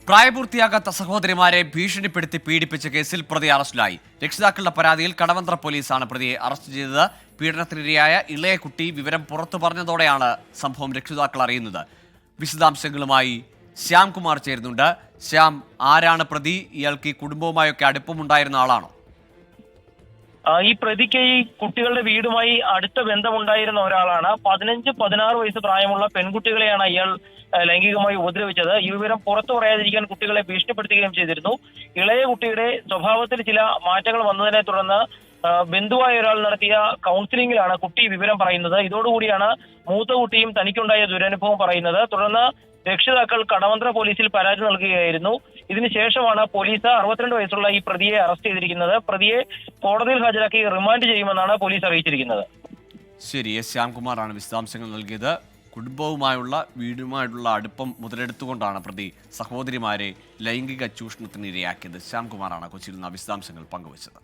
പ്രായപൂർത്തിയാകാത്ത സഹോദരിമാരെ ഭീഷണിപ്പെടുത്തി പീഡിപ്പിച്ച കേസിൽ പ്രതി അറസ്റ്റിലായി. രക്ഷിതാക്കളുടെ പരാതിയിൽ കടവന്ത്ര പോലീസാണ് പ്രതിയെ അറസ്റ്റ് ചെയ്തത്. പീഡനത്തിനിരയായ ഇളയ കുട്ടി വിവരം പുറത്തു പറഞ്ഞതോടെയാണ് സംഭവം രക്ഷിതാക്കൾ അറിയുന്നത്. വിശദാംശങ്ങളുമായി ശ്യാംകുമാർ ചേരുന്നുണ്ട്. ശ്യാം, ആരാണ് പ്രതി? ഇയാൾക്ക് ഈ കുടുംബവുമായൊക്കെ അടുപ്പമുണ്ടായിരുന്ന ആളാണോ? ഈ പ്രതിക്ക് ഈ കുട്ടികളുടെ വീടുമായി അടുത്ത ബന്ധമുണ്ടായിരുന്ന ഒരാളാണ്. 15-16 വയസ്സ് പ്രായമുള്ള പെൺകുട്ടികളെയാണ് ഇയാൾ ലൈംഗികമായി ഉപദ്രവിച്ചത്. ഈ വിവരം പുറത്തു പറയാതിരിക്കാൻ കുട്ടികളെ ഭീഷണിപ്പെടുത്തുകയും ചെയ്തിരുന്നു. ഇളയ കുട്ടിയുടെ സ്വഭാവത്തിൽ ചില മാറ്റങ്ങൾ വന്നതിനെ തുടർന്ന് ബന്ധുവായ ഒരാൾ നടത്തിയ കൗൺസിലിംഗിലാണ് കുട്ടി വിവരം പറയുന്നത്. ഇതോടുകൂടിയാണ് മൂത്ത കുട്ടിയും തനിക്കുണ്ടായ ദുരനുഭവം പറയുന്നത്. തുടർന്ന് രക്ഷിതാക്കൾ കടവന്ത്ര പോലീസിൽ പരാതി നൽകുകയായിരുന്നു. ഇതിനുശേഷമാണ് പോലീസ് 62 വയസ്സുള്ള ഈ പ്രതിയെ അറസ്റ്റ് ചെയ്തിരിക്കുന്നത്. പ്രതിയെ കോടതിയിൽ ഹാജരാക്കി റിമാൻഡ് ചെയ്യുമെന്നാണ് പോലീസ് അറിയിച്ചിരിക്കുന്നത്. ശരി, എസ് ശ്യാംകുമാറാണ് വിശദാംശങ്ങൾ നൽകിയത്. കുടുംബവുമായുള്ള വീടുമായിട്ടുള്ള അടുപ്പം മുതലെടുത്തുകൊണ്ടാണ് പ്രതി സഹോദരിമാരെ ലൈംഗിക ചൂഷണത്തിന് ഇരയാക്കിയത്. ശ്യാംകുമാറാണ് കൊച്ചിയിൽ നിന്ന് വിശദാംശങ്ങൾ പങ്കുവച്ചത്.